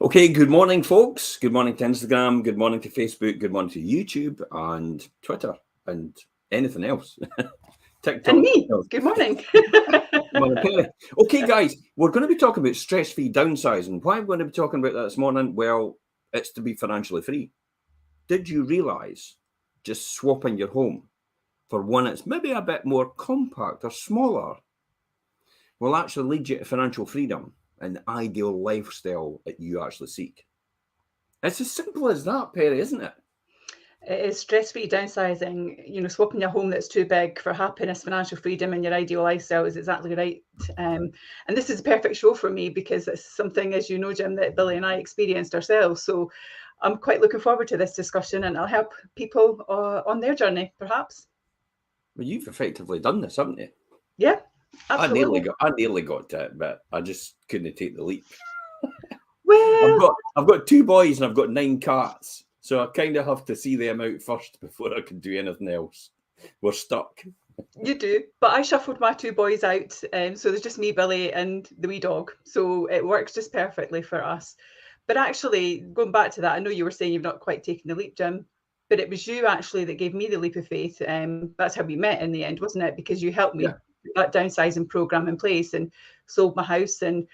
Okay, good morning, folks. Good morning to Instagram. Good morning to Facebook. Good morning to YouTube and Twitter and anything else. TikTok. And me. Good morning. Okay, guys, we're going to be talking about stress-free downsizing. Why am I going to be talking about that this morning? Well, it's to be financially free. Did you realise just swapping your home for one that's maybe a bit more compact or smaller will actually lead you to financial freedom and the ideal lifestyle that you actually seek? It's as simple as that, Perry, isn't it? It is stress-free downsizing. Swapping your home that's too big for happiness, financial freedom, and your ideal lifestyle is exactly right. And this is a perfect show for me because it's something, as you know, Jim, that Billy and I experienced ourselves. So I'm quite looking forward to this discussion, and I'll help people on their journey, perhaps. Well, you've effectively done this, haven't you? Yeah, absolutely. I nearly got to it, but I just couldn't take the leap. Well, I've got 2 boys and I've got 9 cats, so I kind of have to see them out first before I can do anything else. We're stuck. you do, but I shuffled my 2 boys out, so there's just me, Billy, and the wee dog. So it works just perfectly for us. But actually, going back to that, I know you were saying you've not quite taken the leap, Jim, but it was you actually that gave me the leap of faith. That's how we met in the end, wasn't it? Because you helped me put that downsizing program in place and sold my house and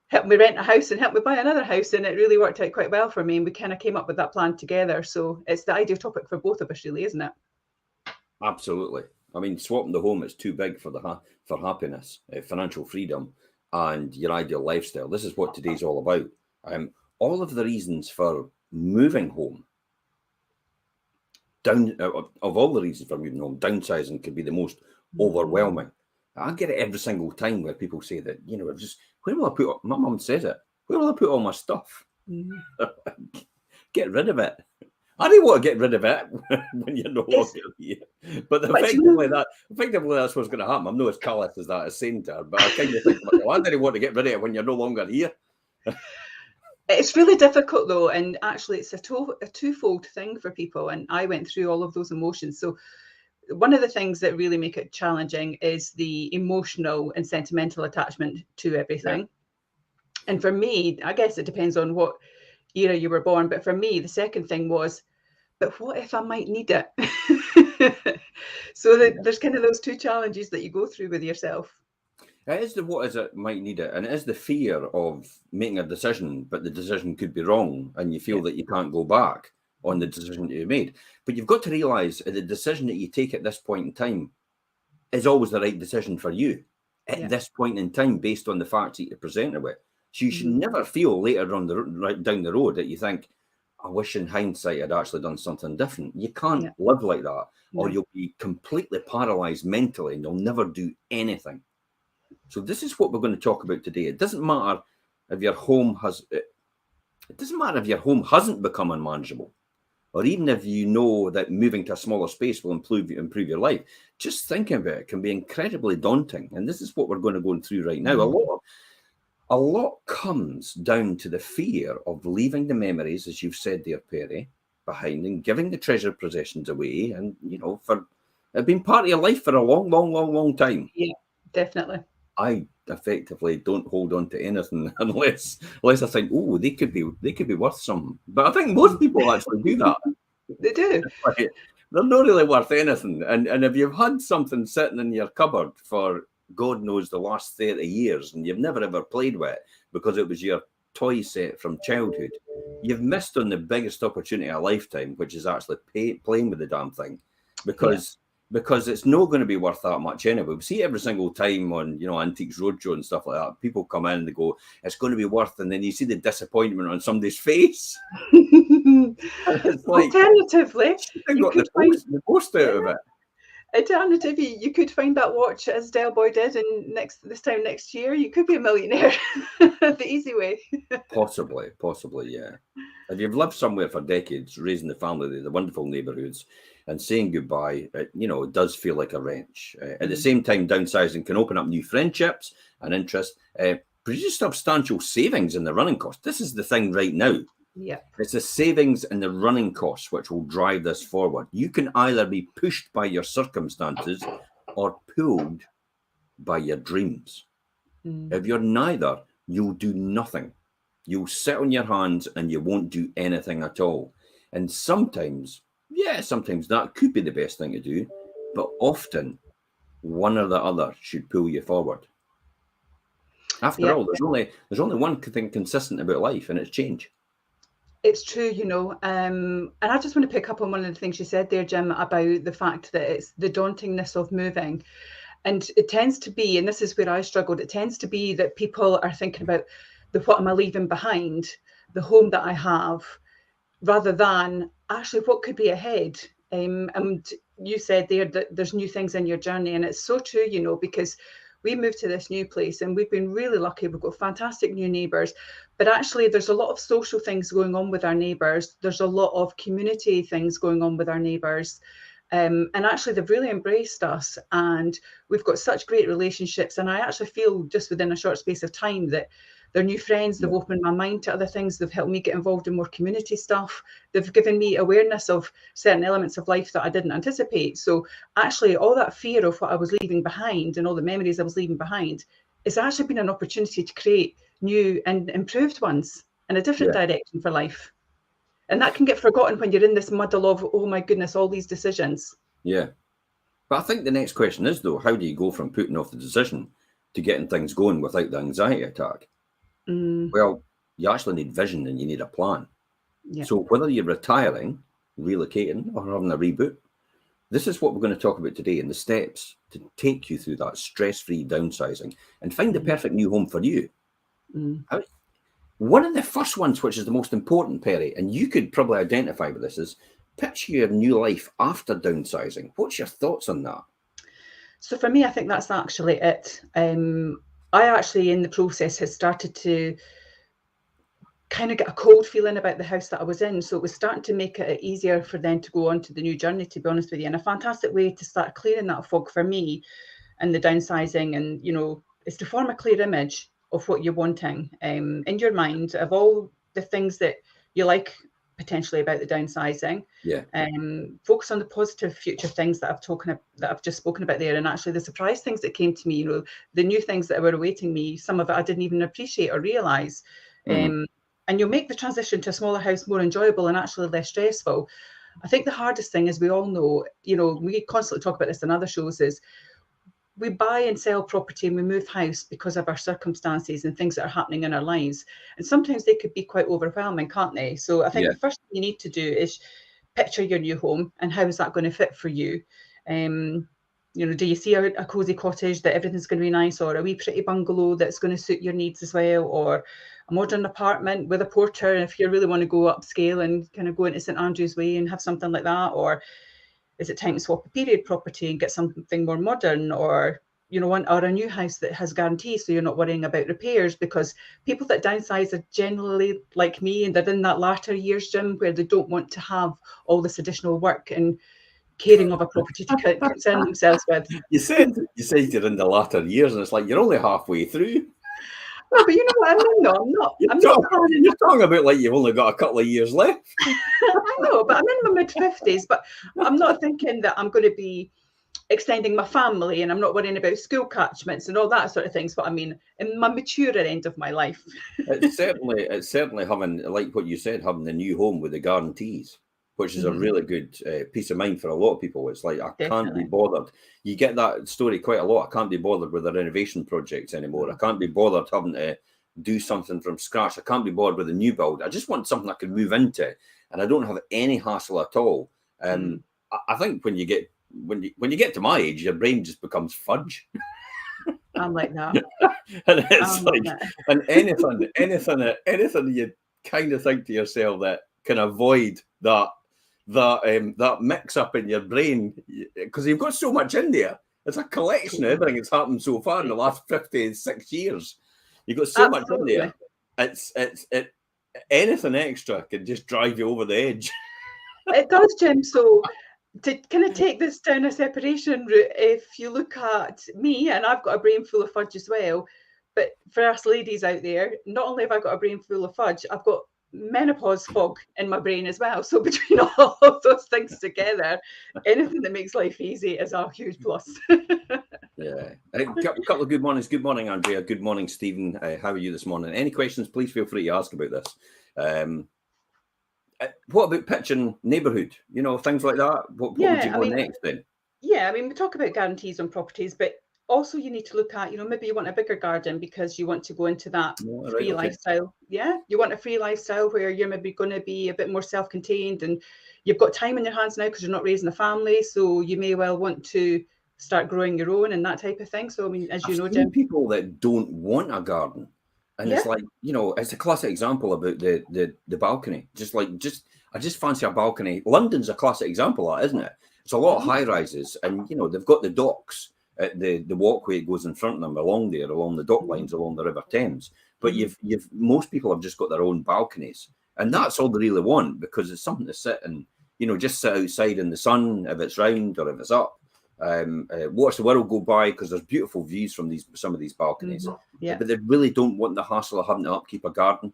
helped me rent a house and helped me buy another house. And it really worked out quite well for me. And we kind of came up with that plan together. So it's the ideal topic for both of us, really, isn't it? Absolutely. I mean, swapping the home is too big for for happiness, financial freedom, and your ideal lifestyle. This is what today's all about. All of the reasons for moving home, of all the reasons for moving home, downsizing could be the most overwhelming. I get it every single time where people say that, where will I put, my mum says it, where will I put all my stuff? Get rid of it. I don't want to get rid of it when you're no longer here. But effectively, that's what's going to happen. I'm not as callous as that as saying to her, but I kind of think, well, I didn't want to get rid of it when you're no longer here. It's really difficult though, and actually it's a twofold thing for people, and I went through all of those emotions. So one of the things that really make it challenging is the emotional and sentimental attachment to everything. And for me, I guess it depends on what era you were born, but for me, the second thing was, but what if I might need it? So there's kind of those two challenges that you go through with yourself. It is the what is it might need it, and it is the fear of making a decision, but the decision could be wrong, and you feel that you can't go back on the decision that you made. But you've got to realise that the decision that you take at this point in time is always the right decision for you at this point in time, based on the facts that you're presented with. So you should never feel later on right down the road that you think, I wish in hindsight I'd actually done something different. You can't live like that, or you'll be completely paralysed mentally and you'll never do anything. So this is what we're going to talk about today. It doesn't matter if your home hasn't become unmanageable, or even if you know that moving to a smaller space will improve your life. Just thinking about it can be incredibly daunting. And this is what we're going to go through right now. A lot comes down to the fear of leaving the memories, as you've said there, Perry, behind, and giving the treasured possessions away. And, for it's been part of your life for a long time. Yeah, definitely. I effectively don't hold on to anything unless I think, oh, they could be worth something. But I think most people actually do that. They do. They're not really worth anything. And if you've had something sitting in your cupboard for God knows the last 30 years and you've never ever played with it because it was your toy set from childhood, you've missed on the biggest opportunity of a lifetime, which is actually playing with the damn thing, because it's not going to be worth that much anyway. We see it every single time on, Antiques Roadshow and stuff like that. People come in and they go, it's going to be worth, and then you see the disappointment on somebody's face. It's like, alternatively, you got the most out of it. Alternatively, you could find that watch as Del Boy did, and this time next year, you could be a millionaire the easy way. Possibly, yeah. If you've lived somewhere for decades, raising the family, the wonderful neighbourhoods, and saying goodbye, it does feel like a wrench. At the same time, downsizing can open up new friendships and interest, produce substantial savings in the running cost. This is the thing right now. Yeah, it's the savings and the running costs which will drive this forward. You can either be pushed by your circumstances or pulled by your dreams. If you're neither, you'll do nothing. You'll sit on your hands and you won't do anything at all. And sometimes, sometimes that could be the best thing to do, but often one or the other should pull you forward. After all, there's only one thing consistent about life, and it's change. It's true, you know, and I just want to pick up on one of the things you said there, Jim, about the fact that it's the dauntingness of moving. And it tends to be, and this is where I struggled, it tends to be that people are thinking about what am I leaving behind, the home that I have, rather than actually what could be ahead. And you said there that there's new things in your journey, and it's so true, you know, because we moved to this new place and we've been really lucky. We've got fantastic new neighbours, but actually there's a lot of social things going on with our neighbours. There's a lot of community things going on with our neighbours. And actually they've really embraced us, and we've got such great relationships. And I actually feel just within a short space of time that they're new friends. They've opened my mind to other things. They've helped me get involved in more community stuff. They've given me awareness of certain elements of life that I didn't anticipate. So actually all that fear of what I was leaving behind and all the memories I was leaving behind, it's actually been an opportunity to create new and improved ones in a different direction for life. And that can get forgotten when you're in this muddle of, oh my goodness, all these decisions. Yeah. But I think the next question is, though, how do you go from putting off the decision to getting things going without the anxiety attack? Well, you actually need vision and you need a plan. Yeah. So whether you're retiring, relocating, or having a reboot, this is what we're going to talk about today, and the steps to take you through that stress-free downsizing and find the perfect new home for you. One of the first ones, which is the most important, Perry, and you could probably identify with this, is picture your new life after downsizing. What's your thoughts on that? So for me, I think that's actually it. I actually, in the process, had started to kind of get a cold feeling about the house that I was in. So it was starting to make it easier for them to go on to the new journey, to be honest with you. And a fantastic way to start clearing that fog for me and the downsizing, and, you know, is to form a clear image of what you're wanting in your mind, of all the things that you like potentially about the downsizing. Focus on the positive future things that I've just spoken about there, and actually the surprise things that came to me, you know, the new things that were awaiting me. Some of it I didn't even appreciate or realize. And you'll make the transition to a smaller house more enjoyable and actually less stressful. I think the hardest thing, as we all know, you know, we constantly talk about this in other shows, is we buy and sell property and we move house because of our circumstances and things that are happening in our lives. And sometimes they could be quite overwhelming, can't they? So I think the first thing you need to do is picture your new home and how is that going to fit for you? You know, do you see a cozy cottage that everything's going to be nice, or a wee pretty bungalow that's going to suit your needs as well, or a modern apartment with a porter if you really want to go upscale and kind of go into St Andrew's Way and have something like that? Or is it time to swap a period property and get something more modern, or, you know, or a new house that has guarantees so you're not worrying about repairs? Because people that downsize are generally like me, and they're in that latter years, Jim, where they don't want to have all this additional work and caring of a property to concern themselves with. You said you're in the latter years, and it's like you're only halfway through. No, but you know what I mean, though. You're talking about like you've only got a couple of years left. I know, but I'm in my mid-50s, but I'm not thinking that I'm going to be extending my family, and I'm not worrying about school catchments and all that sort of things. But I mean, in my maturer end of my life. It's certainly having, like what you said, having the new home with the guarantees, which is a really good peace of mind for a lot of people. It's like, I can't be bothered. You get that story quite a lot. I can't be bothered with the renovation projects anymore. I can't be bothered having to do something from scratch. I can't be bothered with a new build. I just want something I can move into, and I don't have any hassle at all. I think when you get to my age, your brain just becomes fudge. I'm like that. And it's and anything you kind of think to yourself that can avoid that mix up in your brain, because you've got so much in there. It's a collection of everything that's happened so far in the last 56 years. You've got so much in there. It's anything extra can just drive you over the edge. It does, Jim. So to kind of take this down a separation route, if you look at me, and I've got a brain full of fudge as well, but for us ladies out there, not only have I got a brain full of fudge, I've got menopause fog in my brain as well. So between all of those things together, anything that makes life easy is a huge plus. Yeah. A couple of good mornings. Good morning, Andrea. Good morning, Stephen. How are you this morning? Any questions, please feel free to ask about this. What about pitching neighbourhood? You know, things like that. What would you go next then? Yeah, I mean, we talk about guarantees on properties, but also you need to look at, maybe you want a bigger garden because you want to go into that free lifestyle. Yeah, you want a free lifestyle where you're maybe going to be a bit more self-contained and you've got time in your hands now because you're not raising a family. So you may well want to start growing your own and that type of thing. So, I mean, as you know, Jim, people that don't want a garden. And it's like, it's a classic example about the balcony. I just fancy a balcony. London's a classic example of that, isn't it? It's a lot of high rises, and they've got the docks, the walkway goes in front of them along the dock lines along the River Thames. But most people have just got their own balconies, and that's all they really want because it's something to sit and just sit outside in the sun if it's round or if it's up. Watch the world go by because there's beautiful views from some of these balconies. But they really don't want the hassle of having to upkeep a garden.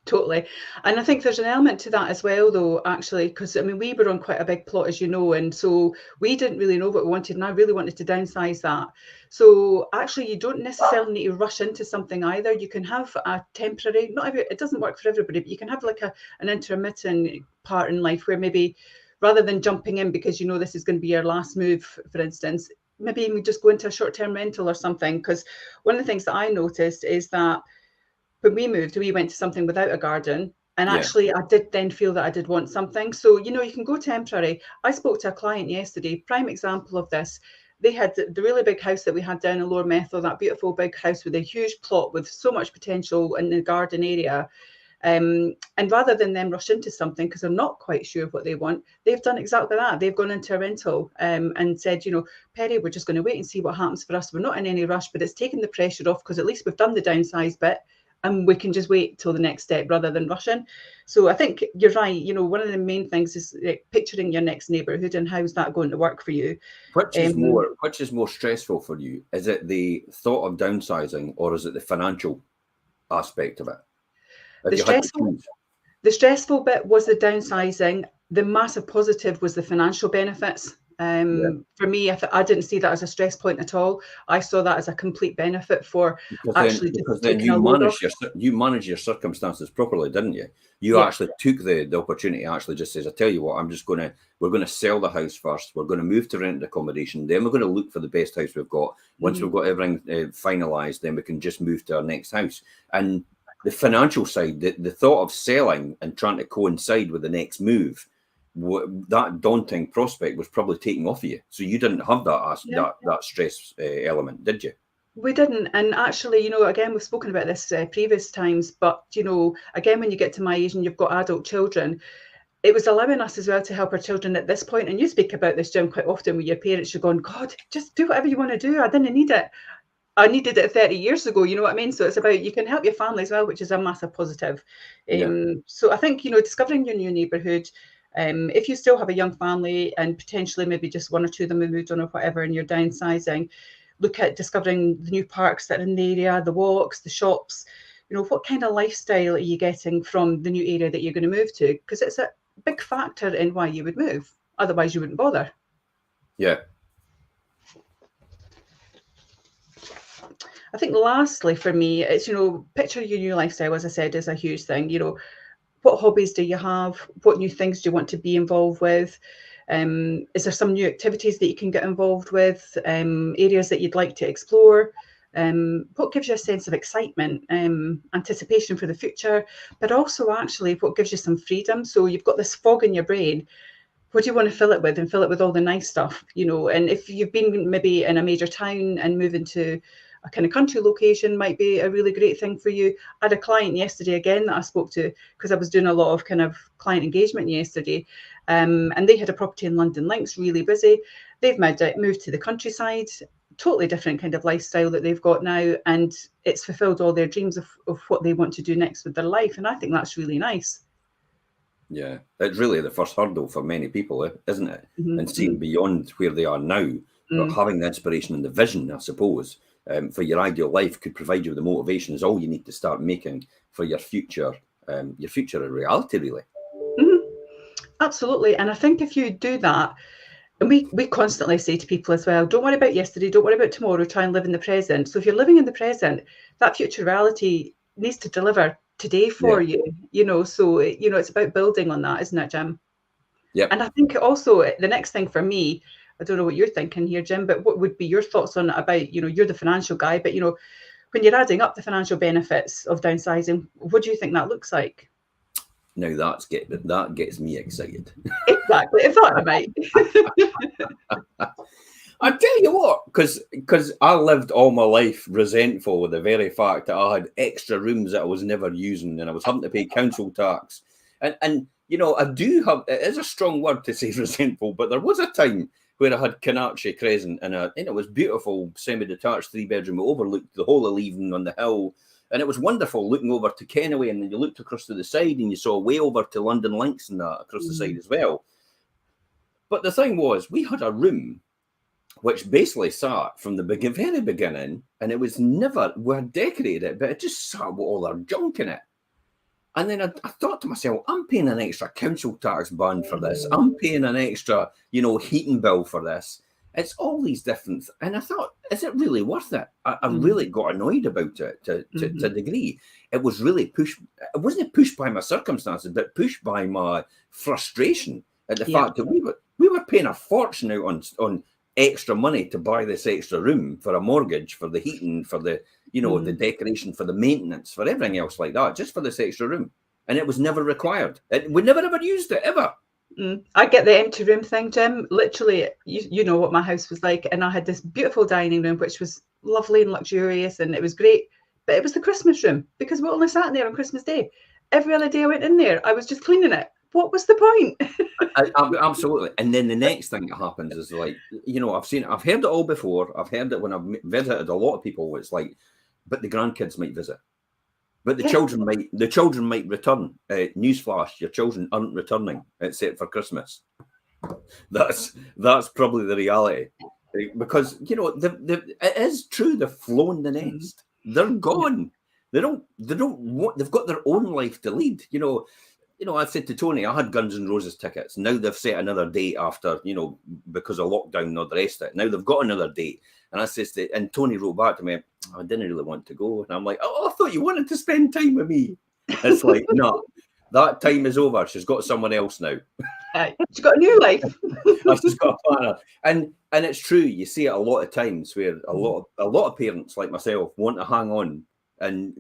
Totally. And I think there's an element to that as well, though, actually, because I mean, we were on quite a big plot, as you know, and so we didn't really know what we wanted, and I really wanted to downsize that. So actually, you don't necessarily need to rush into something either. You can have a temporary, it doesn't work for everybody, but you can have like an intermittent part in life where maybe rather than jumping in because this is going to be your last move, for instance, maybe we just go into a short-term rental or something. Because one of the things that I noticed is that when we moved, we went to something without a garden. And actually, I did then feel that I did want something. So, you can go temporary. I spoke to a client yesterday, prime example of this. They had the really big house that we had down in Lower Methil, that beautiful big house with a huge plot with so much potential in the garden area. And rather than them rush into something because they're not quite sure what they want, they've done exactly that. They've gone into a rental and said, Perry, we're just going to wait and see what happens for us. We're not in any rush, but it's taken the pressure off because at least we've done the downsize bit. And we can just wait till the next step rather than rushing. So I think you're right. One of the main things is picturing your next neighbourhood and how's that going to work for you. Which is more stressful for you? Is it the thought of downsizing or is it the financial aspect of it? The stressful bit was the downsizing. The massive positive was the financial benefits. For me, I didn't see that as a stress point at all. I saw that as a complete benefit for because then you manage your circumstances properly, didn't you? You actually took the opportunity. Actually, just says, I tell you what, we're going to sell the house first. We're going to move to rented accommodation. Then we're going to look for the best house we've got. Once we've got everything finalised, then we can just move to our next house. And the financial side, the thought of selling and trying to coincide with the next move, that daunting prospect was probably taken off of you. So you didn't have that stress element, did you? We didn't. And actually, again, we've spoken about this previous times, but, again, when you get to my age and you've got adult children, it was allowing us as well to help our children at this point. And you speak about this, Jim, quite often with your parents. You're going, God, just do whatever you want to do. I didn't need it. I needed it 30 years ago, you know what I mean? So it's about, you can help your family as well, which is a massive positive. So I think, discovering your new neighbourhood, if you still have a young family and potentially maybe just one or two of them have moved on or whatever and you're downsizing, look at discovering the new parks that are in the area, the walks, the shops. What kind of lifestyle are you getting from the new area that you're going to move to? Because it's a big factor in why you would move. Otherwise, you wouldn't bother. Yeah. I think lastly for me, it's, picture your new lifestyle, as I said, is a huge thing. What hobbies do you have? What new things do you want to be involved with? Is there some new activities that you can get involved with? Areas that you'd like to explore? What gives you a sense of excitement, anticipation for the future, but also actually what gives you some freedom? So you've got this fog in your brain. What do you want to fill it with? And fill it with all the nice stuff, and if you've been maybe in a major town and moving to a kind of country location might be a really great thing for you. I had a client yesterday again that I spoke to because I was doing a lot of kind of client engagement yesterday, and they had a property in London Links, really busy. They've moved to the countryside, totally different kind of lifestyle that they've got now, and it's fulfilled all their dreams of what they want to do next with their life, and I think that's really nice. Yeah, it's really the first hurdle for many people, isn't it? And seeing beyond where they are now, but having the inspiration and the vision, I suppose, for your ideal life could provide you with the motivation is all you need to start making for your future a reality, really. Absolutely. And I think if you do that, And we constantly say to people as well, don't worry about yesterday, don't worry about tomorrow, try and live in the present. So if you're living in the present, that future reality needs to deliver today for you, so, it's about building on that, isn't it, Jim? Yeah. And I think also the next thing for me, I don't know what you're thinking here, Jim, but what would be your thoughts on it about, you're the financial guy, but, when you're adding up the financial benefits of downsizing, what do you think that looks like? Now that gets me excited. Exactly. I thought I might. I tell you what, because I lived all my life resentful with the very fact that I had extra rooms that I was never using, and I was having to pay council tax. And I do have, it is a strong word to say resentful, but there was a time where I had Canarchy Crescent, and it was beautiful, semi-detached 3-bedroom. It overlooked the whole of Leven on the hill. And it was wonderful looking over to Kennaway, and then you looked across to the side and you saw way over to London Links and that across the side as well. But the thing was, we had a room which basically sat from the very beginning, and it was never, we had decorated it, but it just sat with all our junk in it. And then I thought to myself, I'm paying an extra council tax band for this. I'm paying an extra, heating bill for this. It's all these different, and I thought, is it really worth it? I really got annoyed about it to a degree. It was really pushed. It wasn't pushed by my circumstances, but pushed by my frustration at the fact that we were paying a fortune out on extra money to buy this extra room for a mortgage, for the heating, for the the decoration, for the maintenance, for everything else like that, just for this extra room, and it was never required. We never ever used it ever. I get the empty room thing, Jim. Literally, you know what my house was like, and I had this beautiful dining room, which was lovely and luxurious, and it was great. But it was the Christmas room, because we only sat in there on Christmas Day. Every other day I went in there, I was just cleaning it. What was the point? Absolutely. And then the next thing that happens is like, I've heard it all before. I've heard it when I've visited a lot of people. It's like, but the grandkids might visit. But the children might return. Newsflash: your children aren't returning except for Christmas. That's probably the reality, because it is true. They've flown the nest. They're gone. They don't want. They've got their own life to lead. I said to Tony, I had Guns N' Roses tickets. Now they've set another date after, because of lockdown and all the rest of it. Now they've got another date. And I says and Tony wrote back to me, I didn't really want to go. And I'm like, I thought you wanted to spend time with me. It's like, no, that time is over. She's got someone else now. She's got a new life. She's got a partner. And it's true. You see it a lot of times where a lot of parents like myself want to hang on. And,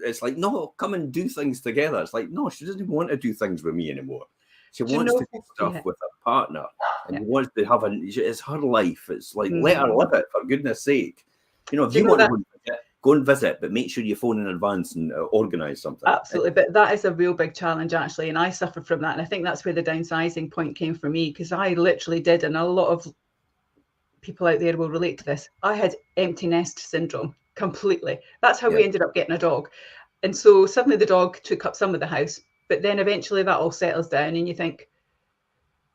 it's like, no, come and do things together. It's like, no, she doesn't want to do things with me anymore. She wants to do stuff with her partner. And she wants to have it's her life. It's like, let her live it, for goodness sake. If you want to go and visit, but make sure you phone in advance and organise something. Absolutely. But that is a real big challenge, actually. And I suffered from that. And I think that's where the downsizing point came for me, because I literally did. And a lot of people out there will relate to this. I had empty nest syndrome. Completely. That's how we ended up getting a dog. And so suddenly the dog took up some of the house, but then eventually that all settles down and you think,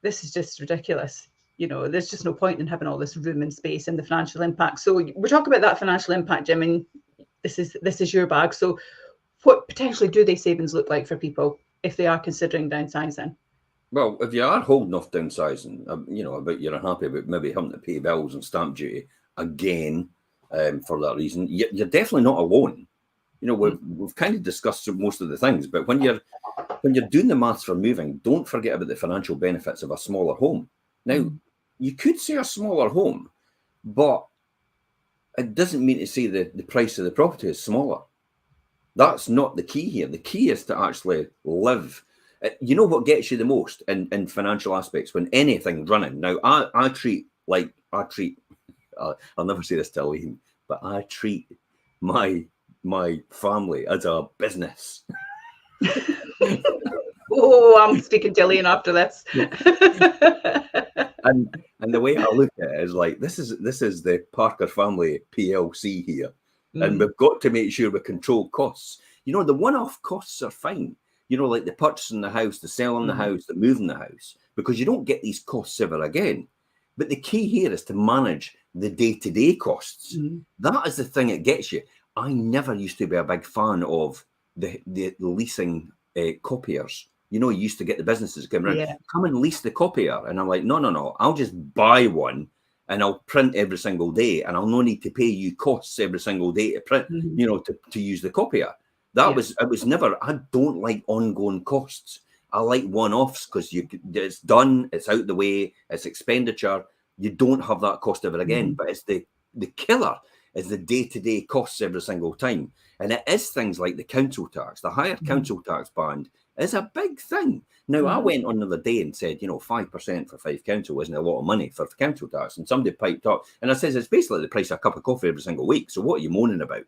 this is just ridiculous. There's just no point in having all this room and space and the financial impact. So we talk about that financial impact, Jim, and this is your bag. So what potentially do they savings look like for people if they are considering downsizing? Well, if you are holding off downsizing, but you're unhappy about maybe having to pay bills and stamp duty again, for that reason, you're definitely not alone. We've kind of discussed most of the things, but when you're doing the maths for moving, don't forget about the financial benefits of a smaller home. Now, you could say a smaller home, but it doesn't mean to say the price of the property is smaller. That's not the key here. The key is to actually live. What gets you the most in financial aspects when anything's running. Now, I treat. I'll never say this to Elaine, but I treat my family as a business. I'm speaking to Elaine after this. and the way I look at it is like, this is the Parker family PLC here, and we've got to make sure we control costs. The one-off costs are fine. Like the purchasing the house, the selling the house, the moving the house, because you don't get these costs ever again. But the key here is to manage the day-to-day costs. That is the thing that gets you. I never used to be a big fan of the leasing copiers You know, you used to get the businesses come around, Yeah. come and lease the copier. And I'm like, no, I'll just buy one and I'll print every single day, and I'll no need to pay you costs every single day to print, Mhm. you know, to use the copier. That was, it was never, I don't like ongoing costs. I like one-offs because it's done, it's out the way, it's expenditure. You don't have that cost ever again. But it's the killer is the day-to-day costs every single time. And it is things like the council tax. The higher council tax band is a big thing. Now, I went on the other day and said, you know, 5% for Fife Council isn't a lot of money for council tax. And somebody piped up, and I says, it's basically the price of a cup of coffee every single week. So what are you moaning about?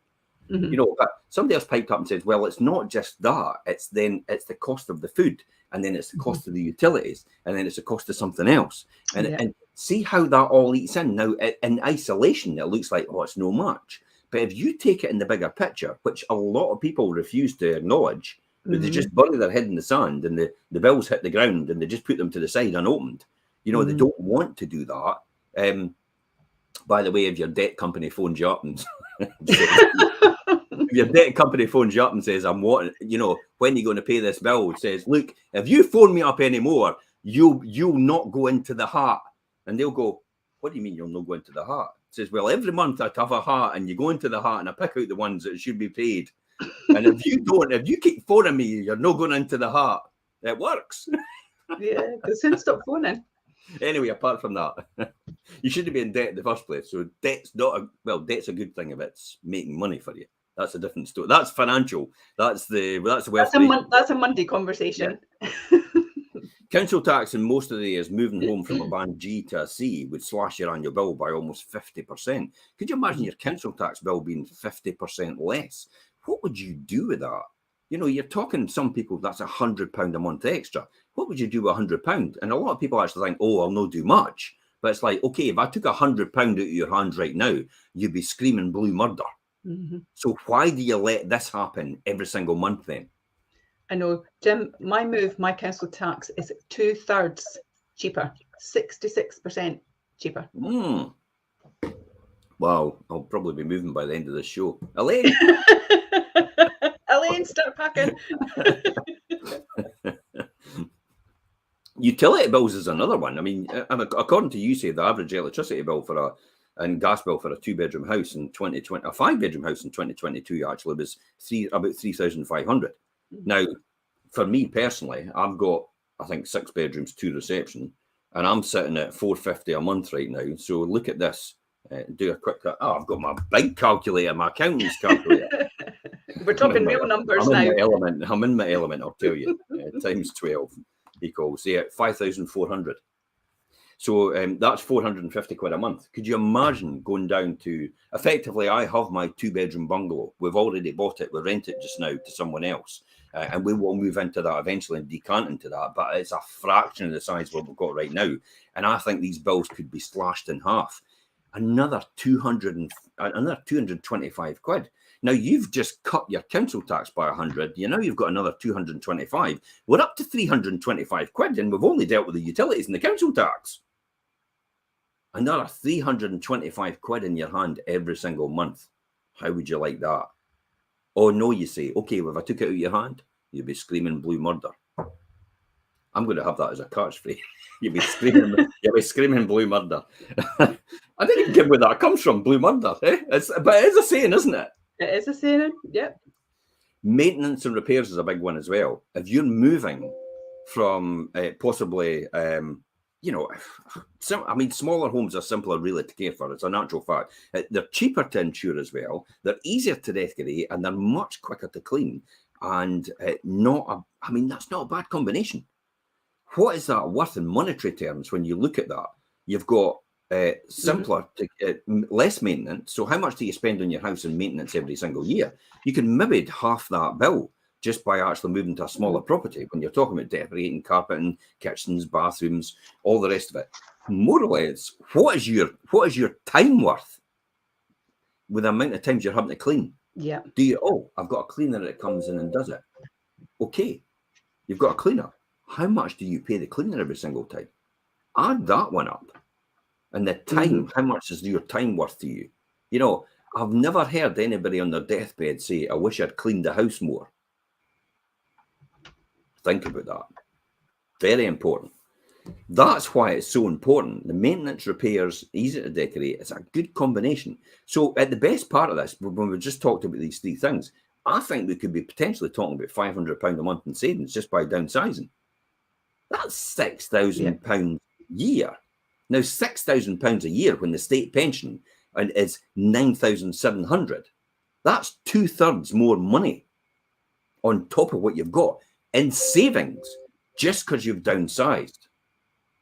You know, but somebody else piped up and says, well, it's not just that. It's the cost of the food, and then it's the cost of the utilities, and then it's the cost of something else. And see how that all eats in. Now, in isolation, it looks like, oh, it's no much. But if you take it in the bigger picture, which a lot of people refuse to acknowledge, they just bury their head in the sand, and the bills hit the ground, and they just put them to the side unopened. You know, they don't want to do that. By the way, if your debt company phones you up and says, if your debt company phones you up and says, I'm wanting, you know, when are you going to pay this bill? It says, look, if you phone me up anymore, you'll not go into the hat. And they'll go, what do you mean you'll not go into the hat? It says, well, every month I have a hat, and you go into the hat and I pick out the ones that should be paid. And if you don't, if you keep phoning me, you're not going into the hat. It works. Yeah, because soon stop phoning. Anyway, apart from that, you shouldn't be in debt in the first place. So debt's debt's a good thing if it's making money for you. That's a different story. That's financial. That's a Monday conversation. Yeah. Council tax in most of the years, moving home from a band G to a C would slash your annual bill by almost 50%. Could you imagine your council tax bill being 50% less? What would you do with that? You know, you're talking some people, that's £100 a month extra. What would you do with £100? And a lot of people actually think, oh, I'll not do much. But it's like, okay, if I took £100 out of your hands right now, you'd be screaming blue murder. So why do you let this happen every single month then? I know, Jim, my council tax is 2/3 cheaper, 66% cheaper. Wow, I'll probably be moving by the end of the show. Elaine! Elaine, start packing. Utility bills is another one. I mean, according to you, say the average electricity bill and gas bill for a 2-bedroom house in 2020, a 5-bedroom house in 2022 actually was about 3,500. Now, for me personally, I've got, I think, 6 bedrooms, 2 reception, and I'm sitting at 450 a month right now. So look at this. Do a quick. Oh, I've got my big calculator, my accountant's calculator. We're talking real numbers now. I'm in my element, I'll tell you. Times 12 equals 5,400. So that's 450 quid a month. Could you imagine going down to, effectively, I have my 2-bedroom bungalow. We've already bought it. We rent it just now to someone else. And we will move into that eventually and decant into that. But it's a fraction of the size what we've got right now. And I think these bills could be slashed in half. Another 225 quid. Now, you've just cut your council tax by 100. You know, you've got another 225. We're up to 325 quid, and we've only dealt with the utilities and the council tax. Another 325 quid in your hand every single month. How would you like that? Oh, no, you say, okay, well, if I took it out of your hand, you'd be screaming blue murder. I'm going to have that as a catchphrase. You'd be screaming blue murder. I didn't even get where that comes from, blue murder. But it is a saying, isn't it? It is a saying, yep. Maintenance and repairs is a big one as well. If you're moving from possibly, smaller homes are simpler really to care for. It's a natural fact. They're cheaper to insure as well. They're easier to decorate, and they're much quicker to clean. And that's not a bad combination. What is that worth in monetary terms when you look at that? You've got simpler, less maintenance. So how much do you spend on your house in maintenance every single year? You can maybe half that bill just by actually moving to a smaller property. When you're talking about decorating, carpeting, kitchens, bathrooms, all the rest of it. More or less, what is your time worth with the amount of times you're having to clean? Yeah. Do you, I've got a cleaner that comes in and does it. Okay, you've got a cleaner. How much do you pay the cleaner every single time? Add that one up. And the time, how much is your time worth to you? You know, I've never heard anybody on their deathbed say, I wish I'd cleaned the house more. Think about that. Very important. That's why it's so important. The maintenance, repairs, easy to decorate, it's a good combination. So at the best part of this, when we just talked about these three things, I think we could be potentially talking about £500 a month in savings just by downsizing. That's £6,000 a year. Now, £6,000 a year when the state pension is 9,700. That's 2/3 more money on top of what you've got in savings just because you've downsized.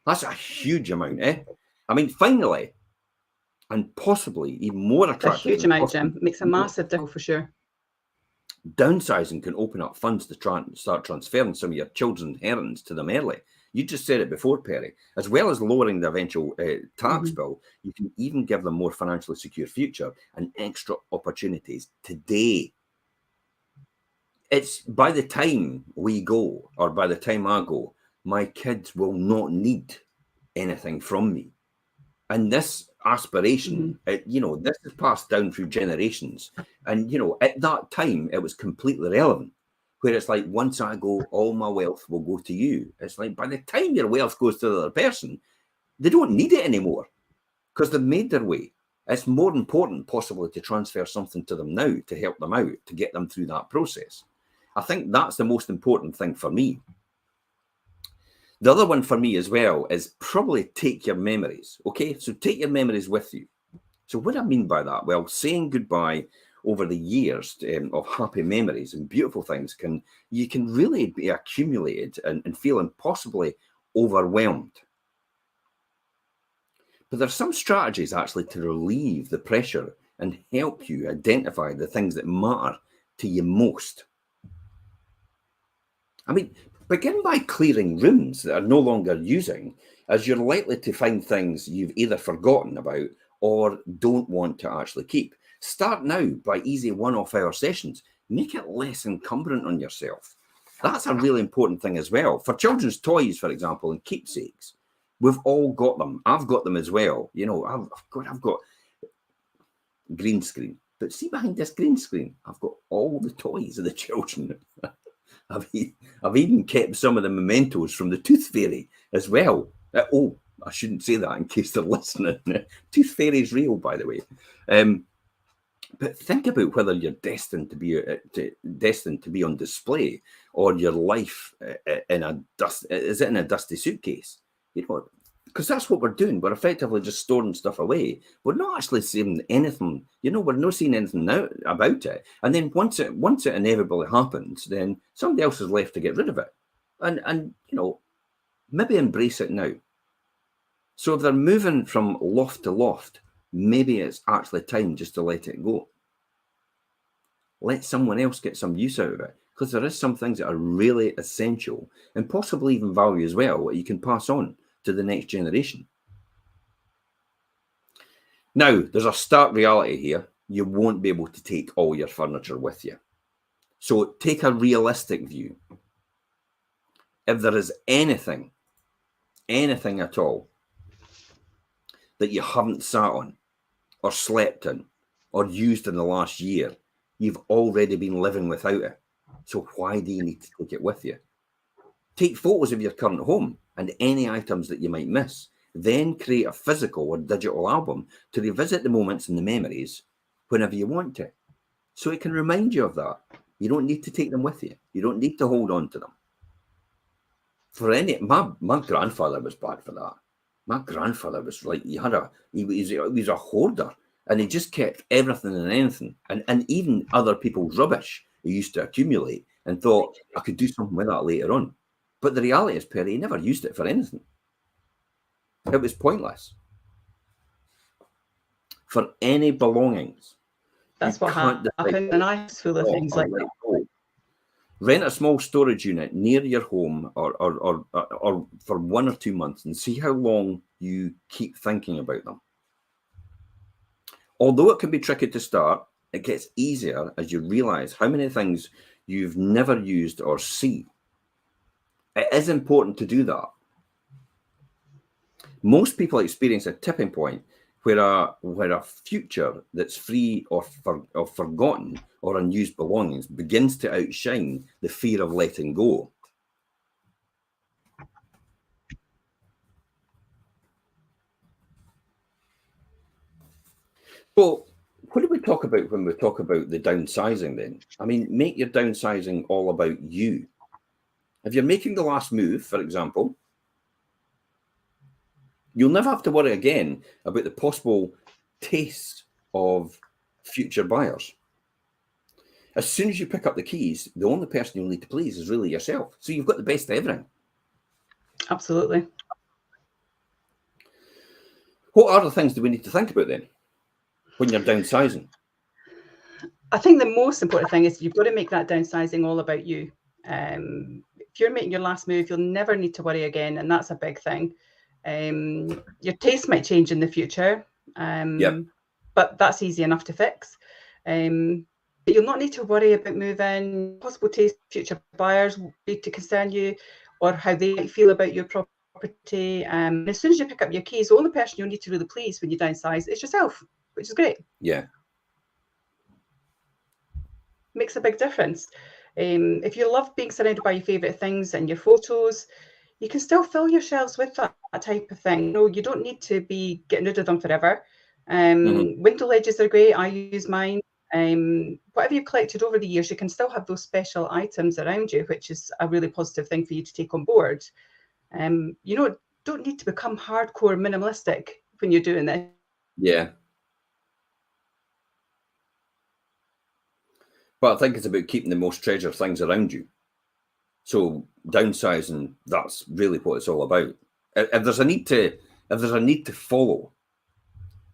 That's a huge amount, eh? I mean, finally, and possibly even more attractive. A huge amount, Jim. Makes a massive difference for sure. Downsizing can open up funds to try and start transferring some of your children's inheritance to them early. You just said it before, Perry. As well as lowering the eventual tax bill, you can even give them more financially secure future and extra opportunities today. It's by the time we go, or by the time I go, my kids will not need anything from me. And this aspiration, this is passed down through generations. And, at that time, it was completely relevant. Where it's like, once I go, all my wealth will go to you. It's like, by the time your wealth goes to the other person, they don't need it anymore because they've made their way. It's more important possibly to transfer something to them now to help them out, to get them through that process. I think that's the most important thing for me. The other one for me as well is probably take your memories. Okay, so take your memories with you. So what do I mean by that? Well, saying goodbye over the years of happy memories and beautiful things can really be accumulated and feeling possibly overwhelmed. But there's some strategies actually to relieve the pressure and help you identify the things that matter to you most. I mean, begin by clearing rooms that are no longer using, as you're likely to find things you've either forgotten about or don't want to actually keep. Start now by easy one-off hour sessions. Make it less encumbrant on yourself. That's a really important thing as well. For children's toys, for example, and keepsakes, we've all got them. I've got them as well. I've got green screen. But see behind this green screen, I've got all the toys of the children. I've even kept some of the mementos from the Tooth Fairy as well. I shouldn't say that in case they're listening. Tooth Fairy is real, by the way. But think about whether you're destined to be on display, or your life is it in a dusty suitcase? Because that's what we're doing. We're effectively just storing stuff away. We're not actually seeing anything. We're not seeing anything now about it. And then once it inevitably happens, then somebody else is left to get rid of it. And maybe embrace it now. So if they're moving from loft to loft, maybe it's actually time just to let it go. Let someone else get some use out of it, because there is some things that are really essential and possibly even value as well, that you can pass on to the next generation. Now, there's a stark reality here. You won't be able to take all your furniture with you. So take a realistic view. If there is anything at all that you haven't sat on or slept in or used in the last year, you've already been living without it. So why do you need to take it with you? Take photos of your current home and any items that you might miss. Then create a physical or digital album to revisit the moments and the memories whenever you want to. So it can remind you of that. You don't need to take them with you. You don't need to hold on to them. My grandfather was bad for that. My grandfather was like, he was a hoarder, and he just kept everything and anything, and even other people's rubbish he used to accumulate, and thought I could do something with that later on. But the reality is, Perry, he never used it for anything. It was pointless. For any belongings. That's what happened in a house full of things like that. Rent a small storage unit near your home or for 1 or 2 months and see how long you keep thinking about them. Although it can be tricky to start, it gets easier as you realize how many things you've never used or see. It is important to do that. Most people experience a tipping point where a future that's free of forgotten or unused belongings begins to outshine the fear of letting go. So what do we talk about when we talk about the downsizing then? I mean, make your downsizing all about you. If you're making the last move, for example, you'll never have to worry again about the possible tastes of future buyers. As soon as you pick up the keys, the only person you'll need to please is really yourself. So you've got the best of everything. Absolutely. What other things do we need to think about then when you're downsizing? I think the most important thing is you've got to make that downsizing all about you. If you're making your last move, you'll never need to worry again, and that's a big thing. Your taste might change in the future, but that's easy enough to fix. But you'll not need to worry about moving. Possible taste future buyers need to concern you, or how they might feel about your property. As soon as you pick up your keys, the only person you'll need to really please when you downsize is yourself, which is great. Yeah. Makes a big difference. If you love being surrounded by your favourite things and your photos, you can still fill your shelves with that type of thing. No, you don't need to be getting rid of them forever. Window ledges are great. I use mine. Whatever you've collected over the years, you can still have those special items around you, which is a really positive thing for you to take on board. You don't need to become hardcore minimalistic when you're doing this. Yeah. But I think it's about keeping the most treasured things around you. So downsizing, that's really what it's all about. If there's a need to follow,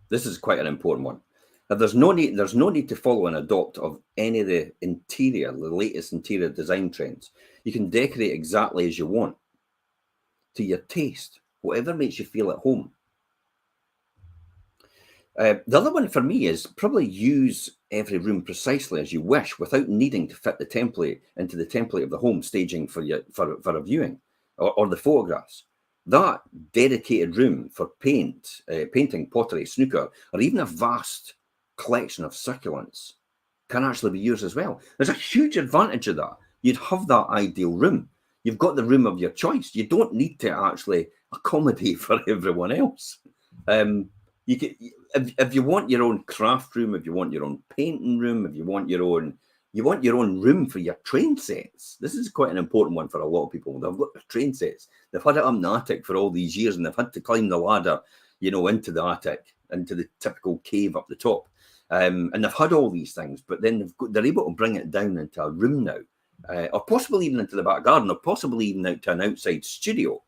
this is quite an important one. If there's no need to follow and adopt of any of the latest interior design trends. You can decorate exactly as you want, to your taste, whatever makes you feel at home. The other one for me is probably use every room precisely as you wish without needing to fit the template into the template of the home staging for a viewing or the photographs. That dedicated room for painting, pottery, snooker, or even a vast collection of succulents can actually be yours as well. There's a huge advantage of that. You'd have that ideal room. You've got the room of your choice. You don't need to actually accommodate for everyone else. You can, if you want your own craft room, if you want your own painting room, if you want your own room for your train sets. This is quite an important one for a lot of people. They've got their train sets. They've had it up in the attic for all these years, and they've had to climb the ladder, into the attic, into the typical cave up the top. And they've had all these things, but then they're able to bring it down into a room now, or possibly even into the back garden, or possibly even out to an outside studio.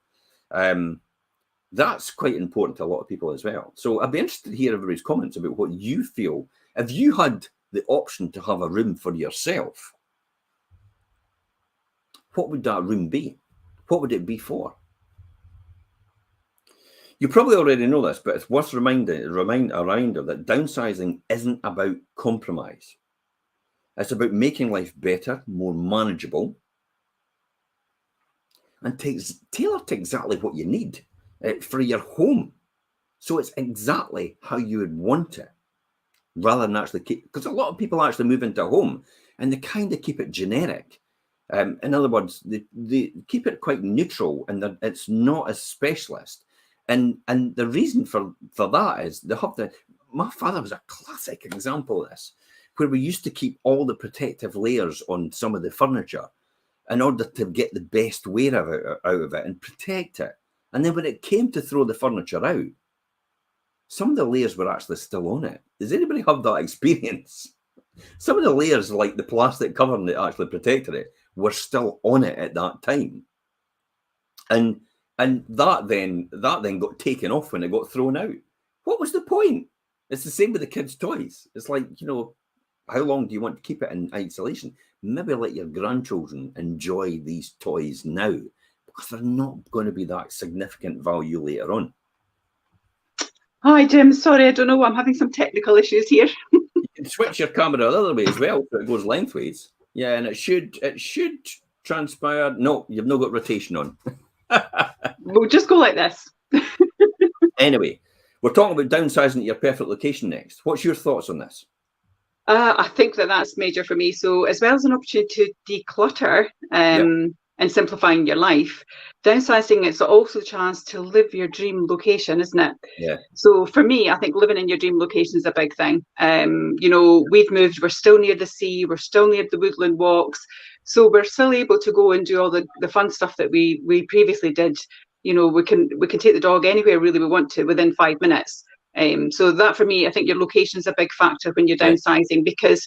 That's quite important to a lot of people as well. So I'd be interested to hear everybody's comments about what you feel. If you had the option to have a room for yourself, what would that room be? What would it be for? You probably already know this, but it's worth a reminder that downsizing isn't about compromise. It's about making life better, more manageable, and tailored to exactly what you need for your home. So it's exactly how you would want it, rather than actually because a lot of people actually move into a home and they kind of keep it generic. In other words, they keep it quite neutral, and it's not as specialist. And the reason for that is my father was a classic example of this, where we used to keep all the protective layers on some of the furniture in order to get the best wear out of it and protect it. And then when it came to throw the furniture out, some of the layers were actually still on it. Does anybody have that experience? Some of the layers, like the plastic covering that actually protected it, were still on it at that time. And that then got taken off when it got thrown out. What was the point? It's the same with the kids' toys. It's like, how long do you want to keep it in isolation? Maybe let your grandchildren enjoy these toys now, because they're not going to be that significant value later on. Hi, Jim. Sorry, I don't know. I'm having some technical issues here. You can switch your camera the other way as well, so it goes lengthways. Yeah, and it should transpire. No, you've not got rotation on. We'll just go like this. Anyway, we're talking about downsizing to your perfect location next. What's your thoughts on this? I think that's major for me. So as well as an opportunity to declutter, and simplifying your life. Downsizing is also a chance to live your dream location, isn't it? Yeah. So for me, I think living in your dream location is a big thing. You know, we've moved, we're still near the sea, we're still near the woodland walks. So we're still able to go and do all the fun stuff that we previously did. You know, we can take the dog anywhere really we want to within 5 minutes. So that for me, I think your location is a big factor when you're downsizing, because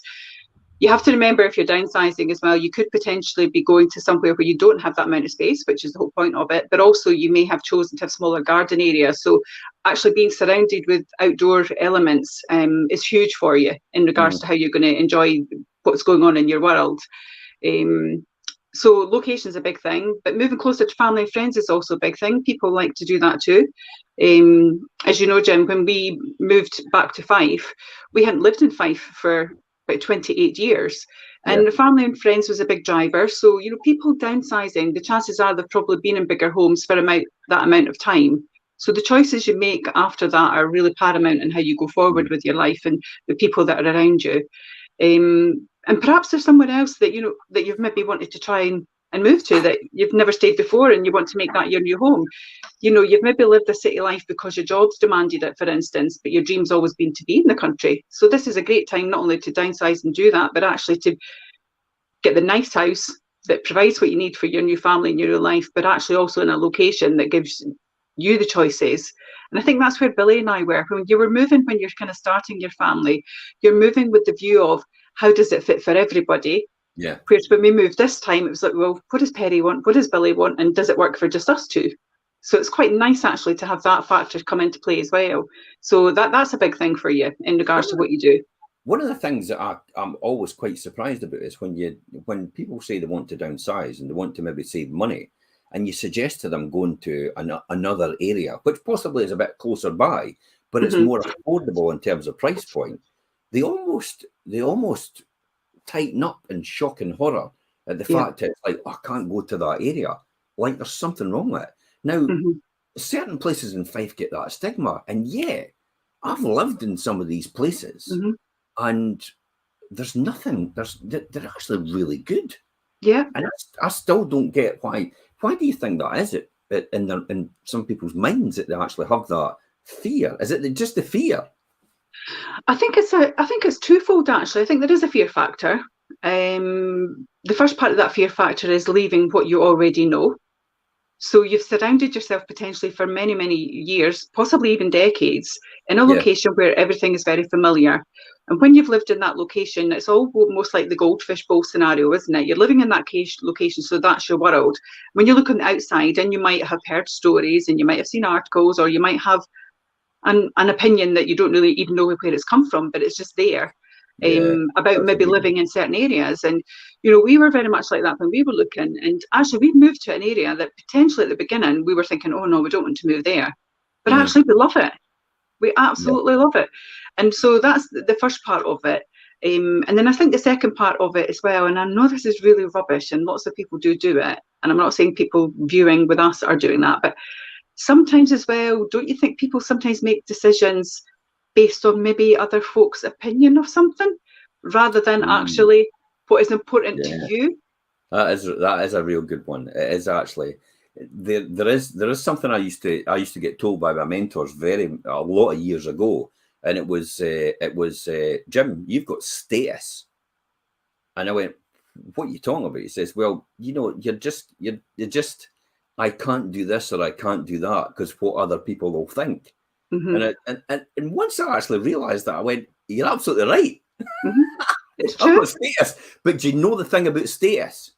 you have to remember, if you're downsizing as well, you could potentially be going to somewhere where you don't have that amount of space, which is the whole point of it. But also you may have chosen to have smaller garden areas. So actually being surrounded with outdoor elements is huge for you in regards to how you're going to enjoy what's going on in your world. So location is a big thing, but moving closer to family and friends is also a big thing. People like to do that too. As you know, Jim, when we moved back to Fife, we hadn't lived in Fife for about 28 years. And the family and friends was a big driver. So, you know, people downsizing, the chances are they've probably been in bigger homes for that amount of time. So the choices you make after that are really paramount in how you go forward with your life and the people that are around you. And perhaps there's somewhere else that, you know, that you've maybe wanted to try and move to that you've never stayed before, and you want to make that your new home. You know, you've maybe lived a city life because your job's demanded it, for instance, but your dream's always been to be in the country. So this is a great time not only to downsize and do that, but actually to get the nice house that provides what you need for your new family and your new life, but actually also in a location that gives you the choices. And I think that's where Billy and I were. When you were moving, when you're kind of starting your family, you're moving with the view of how does it fit for everybody? Yeah. Whereas when we moved this time, it was like, well, what does Perry want? What does Billy want? And does it work for just us two? So it's quite nice actually to have that factor come into play as well. So that's a big thing for you in regards to what you do. One of the things that I'm always quite surprised about is when people say they want to downsize and they want to maybe save money, and you suggest to them going to another area, which possibly is a bit closer by, but it's more affordable in terms of price point. They almost tighten up in shock and horror at the fact that it's like, oh, I can't go to that area. Like there's something wrong with it. Now, certain places in Fife get that stigma, and yet I've lived in some of these places, and there's nothing. They're actually really good. Yeah, and I still don't get why. Why do you think that is? It in some people's minds that they actually have that fear? Is it just the fear? I think it's twofold actually. I think there is a fear factor. The first part of that fear factor is leaving what you already know. So you've surrounded yourself potentially for many, many years, possibly even decades, in a location where everything is very familiar. And when you've lived in that location, it's almost like the goldfish bowl scenario, isn't it? You're living in that location, so that's your world. When you look on the outside, and you might have heard stories, and you might have seen articles, or you might have an opinion that you don't really even know where it's come from, but it's just there. About maybe living in certain areas. And, you know, we were very much like that when we were looking. And actually, we moved to an area that potentially at the beginning we were thinking, oh, no, we don't want to move there. But actually, we love it. We absolutely love it. And so that's the first part of it. And then I think the second part of it as well, and I know this is really rubbish and lots of people do it. And I'm not saying people viewing with us are doing that, but sometimes as well, don't you think people sometimes make decisions based on maybe other folks' opinion of something rather than actually what is important to you? That is a real good one. It is actually. There is something I used to get told by my mentors a lot of years ago, and it was Jim, you've got status. And I went, what are you talking about? He says, well, you know, you're just I can't do this or I can't do that because what other people will think. And once I actually realised that, I went, you're absolutely right. It's I've true. got status. But do you know the thing about status?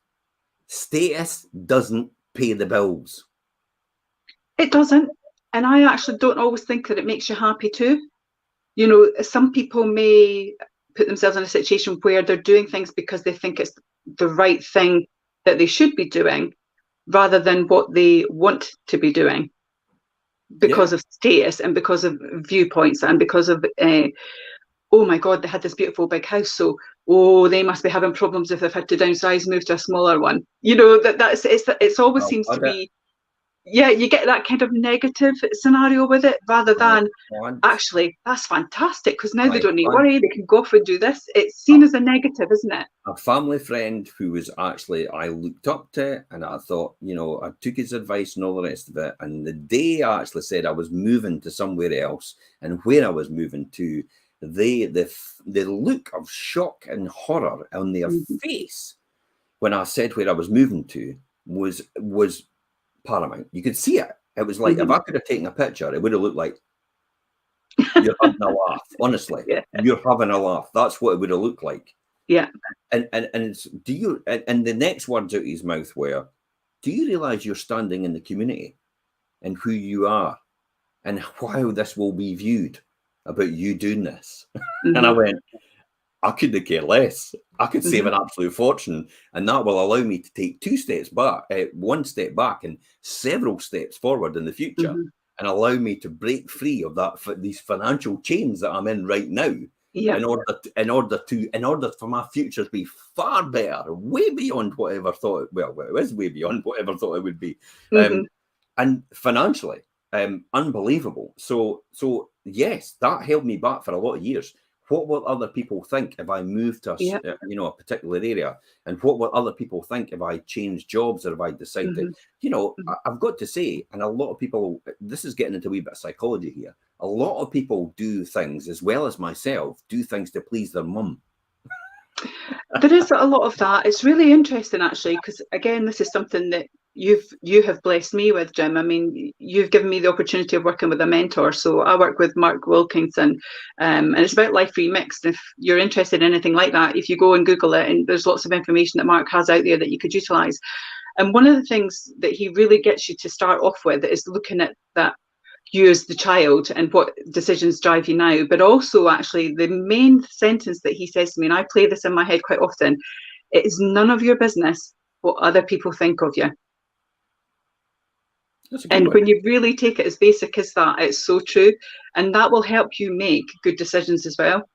Status doesn't pay the bills. It doesn't. And I actually don't always think that it makes you happy too. You know, some people may put themselves in a situation where they're doing things because they think it's the right thing that they should be doing rather than what they want to be doing because of status and because of viewpoints and because of, oh my God, they had this beautiful big house, so, oh, they must be having problems if they've had to downsize, move to a smaller one. You know, it's always seems to be yeah, you get that kind of negative scenario with it rather than actually, that's fantastic because now they don't need to worry, they can go off and do this. It's seen as a negative, isn't it? A family friend who was actually, I looked up to, and I thought, you know, I took his advice and all the rest of it. And the day I actually said I was moving to somewhere else and where I was moving to, the look of shock and horror on their face when I said where I was moving to was paramount. You could see it. It was like, if I could have taken a picture, it would have looked like, you're having a laugh. Honestly, you're having a laugh. That's what it would have looked like. Yeah. And it's, do you, and the next words out of his mouth were, do you realize you're standing in the community and who you are and how this will be viewed about you doing this? And I went, I couldn't care less. I could save an absolute fortune, and that will allow me to take 2 steps back, 1 step back and several steps forward in the future, and allow me to break free of that, these financial chains that I'm in right now. Yeah. In order for my future to be far better, way beyond what I ever thought. Well, it was way beyond what I ever thought it would be, and financially, unbelievable. So yes, that held me back for a lot of years. What will other people think if I move to a particular area, and what will other people think if I change jobs or if I decide to, I've got to say, and a lot of people, this is getting into a wee bit of psychology here. A lot of people do things, as well as myself, do things to please their mum. There is a lot of that. It's really interesting, actually, because again, this is something that you have blessed me with, Jim. I mean, you've given me the opportunity of working with a mentor. So I work with Mark Wilkinson, and it's about Life Remixed. If you're interested in anything like that, if you go and Google it, and there's lots of information that Mark has out there that you could utilize. And one of the things that he really gets you to start off with is looking at that, you as the child and what decisions drive you now, but also actually the main sentence that he says to me, and I play this in my head quite often, it is none of your business what other people think of you. And when you really take it as basic as that, it's so true, and that will help you make good decisions as well.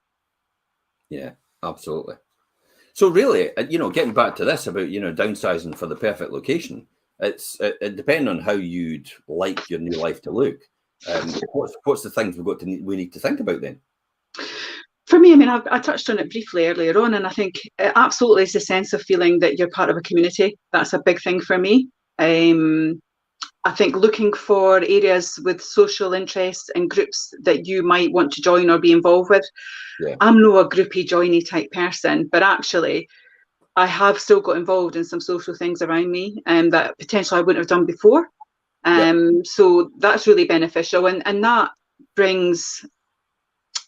Yeah, absolutely. So really, getting back to this about, downsizing for the perfect location, it depends on how you'd like your new life to look. What's the things we need to think about then? For me, I mean, I touched on it briefly earlier on, and I think it absolutely is the sense of feeling that you're part of a community. That's a big thing for me. I think looking for areas with social interests and groups that you might want to join or be involved with. Yeah. I'm not a groupie joiny type person, but actually I have still got involved in some social things around me that potentially I wouldn't have done before. So that's really beneficial, and that brings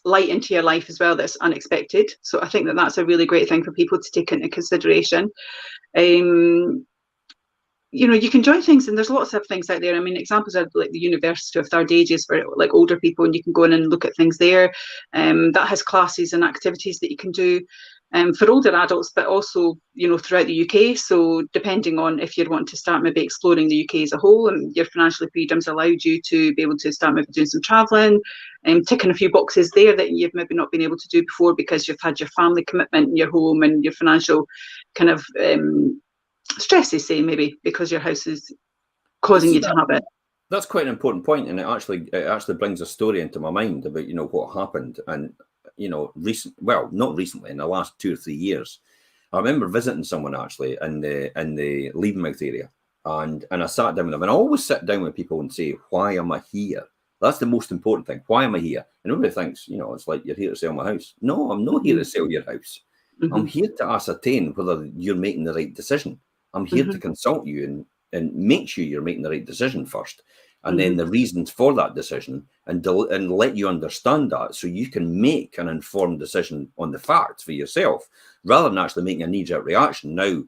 light into your life as well that's unexpected. So I think that that's a really great thing for people to take into consideration. You can join things, and there's lots of things out there. I mean, examples are like the University of Third Ages for like older people, and you can go in and look at things there. That has classes and activities that you can do for older adults, but also, throughout the UK. So depending on if you'd want to start maybe exploring the UK as a whole, and your financial freedom's allowed you to be able to start maybe doing some travelling, and ticking a few boxes there that you've maybe not been able to do before because you've had your family commitment in your home and your financial kind of stresses, say, maybe because your house is causing you to have it. That's quite an important point, and it actually brings a story into my mind about what happened. And not recently, in the last 2 or 3 years, I remember visiting someone actually in the Leavenmouth area, and I sat down with them. And I always sit down with people and say, why am I here? That's the most important thing. Why am I here? And everybody thinks, it's like, you're here to sell my house. No, I'm not here to sell your house. I'm here to ascertain whether you're making the right decision. I'm here to consult you and make sure you're making the right decision first, and then the reasons for that decision, and let you understand that so you can make an informed decision on the facts for yourself, rather than actually making a knee-jerk reaction. Now,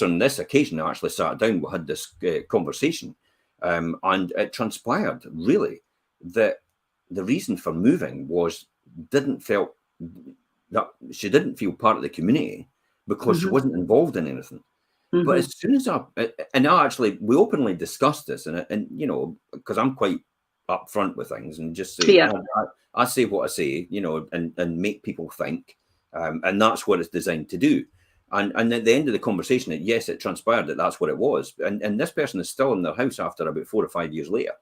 on this occasion, I actually sat down, we had this conversation, and it transpired, really, that the reason for moving was she didn't feel part of the community because she wasn't involved in anything. But as soon as we openly discussed this, and because I'm quite upfront with things and just say, I say what I say, and make people think, and that's what it's designed to do. And at the end of the conversation, yes, it transpired that that's what it was. And this person is still in their house after about 4 or 5 years later.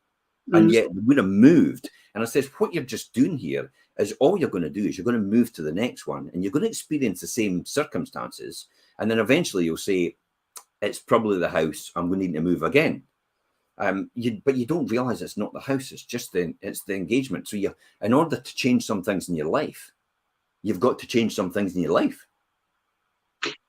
And yet we would have moved. And I says, what you're just doing here is all you're going to do is you're going to move to the next one and you're going to experience the same circumstances. And then eventually you'll say, it's probably the house, I'm going to need to move again. But you don't realize it's not the house, it's just it's the engagement. So in order to change some things in your life, you've got to change some things in your life.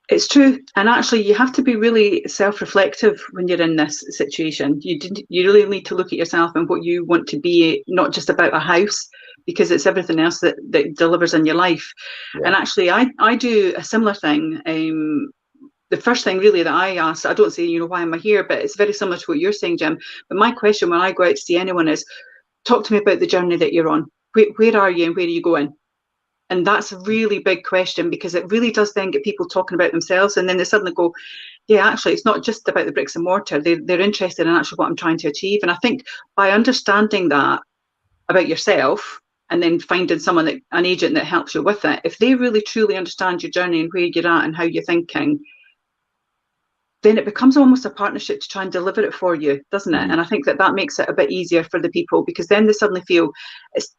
It's true. And actually, you have to be really self-reflective when you're in this situation. You really need to look at yourself and what you want to be, not just about a house, because it's everything else that delivers in your life. Yeah. And actually, I do a similar thing. The first thing really that I ask, I don't say, you know, why am I here? But it's very similar to what you're saying, Jim. But my question when I go out to see anyone is, talk to me about the journey that you're on. Where are you and where are you going? And that's a really big question, because it really does then get people talking about themselves. And then they suddenly go, yeah, actually, it's not just about the bricks and mortar. They're interested in actually what I'm trying to achieve. And I think by understanding that about yourself and then finding someone, an agent that helps you with it, if they really truly understand your journey and where you're at and how you're thinking, then it becomes almost a partnership to try and deliver it for you, doesn't it? And I think that makes it a bit easier for the people, because then they suddenly feel,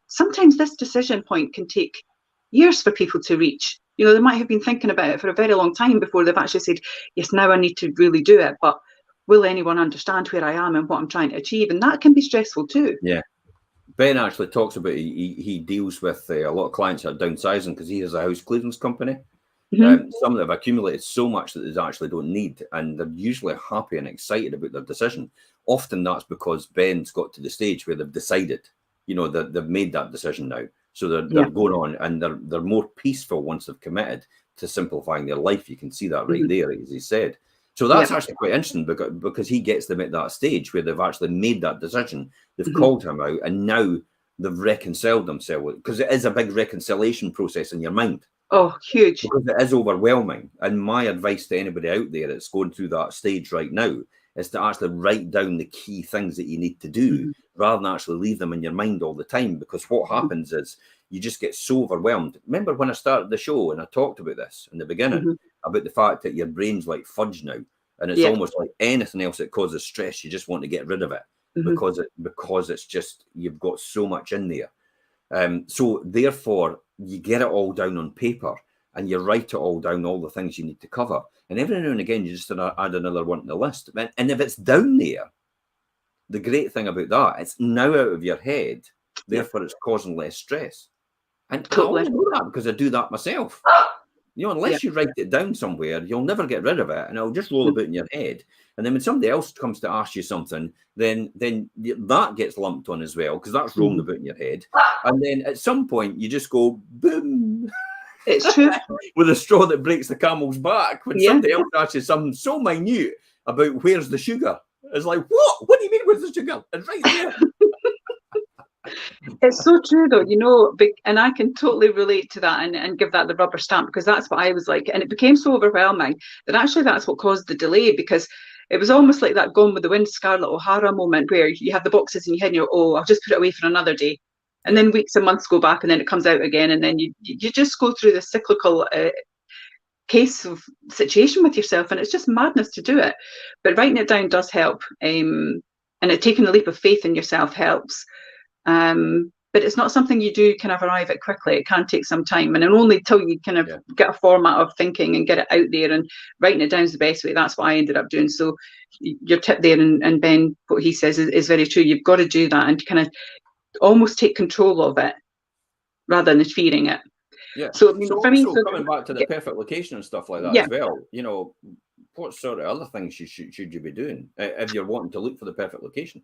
sometimes this decision point can take years for people to reach. You know, they might have been thinking about it for a very long time before they've actually said, yes, now I need to really do it. But will anyone understand where I am and what I'm trying to achieve? And that can be stressful too. Yeah. Ben actually talks about, he deals with a lot of clients that are downsizing because he has a house clearance company. Some that have accumulated so much that they actually don't need, and they're usually happy and excited about their decision. Often that's because Ben's got to the stage where they've decided, you know, that they've made that decision now. So they're going on, and they're more peaceful once they've committed to simplifying their life. You can see that right there, as he said. So that's actually quite interesting, because he gets them at that stage where they've actually made that decision. They've called him out, and now they've reconciled themselves, because it is a big reconciliation process in your mind. Oh, huge. Because it is overwhelming. And my advice to anybody out there that's going through that stage right now is to actually write down the key things that you need to do, rather than actually leave them in your mind all the time. Because what happens is you just get so overwhelmed. Remember when I started the show and I talked about this in the beginning, about the fact that your brain's like fudge now, and it's almost like anything else that causes stress, you just want to get rid of it, because it's just, you've got so much in there. So therefore, you get it all down on paper and you write it all down, all the things you need to cover. And every now and again, you just add another one to the list. And if it's down there, the great thing about that, it's now out of your head. Therefore, it's causing less stress. And I only know that because I do that myself. You know, unless you write it down somewhere, you'll never get rid of it, and it'll just roll about in your head. And then when somebody else comes to ask you something, then that gets lumped on as well, because that's rolling about in your head. And then at some point, you just go, boom. It's true. With a straw that breaks the camel's back. When somebody else asks you something so minute about where's the sugar, it's like, what? What do you mean, where's the sugar? It's right there. It's so true though, you know, and I can totally relate to that and give that the rubber stamp, because that's what I was like. And it became so overwhelming that actually that's what caused the delay, because it was almost like that Gone with the Wind Scarlett O'Hara moment where you have the boxes in your head and you're, oh, I'll just put it away for another day. And then weeks and months go back, and then it comes out again. And then you just go through this cyclical case of situation with yourself, and it's just madness to do it. But writing it down does help. And taking a leap of faith in yourself helps. But it's not something you do kind of arrive at quickly. It can take some time, and only until you kind of get a format of thinking and get it out there, and writing it down is the best way. That's what I ended up doing. So your tip there, and Ben, what he says is very true. You've got to do that and kind of almost take control of it rather than fearing it. Yeah. So, I mean, for me, coming back to the perfect location and stuff like that as well, you know, what sort of other things should you be doing if you're wanting to look for the perfect location?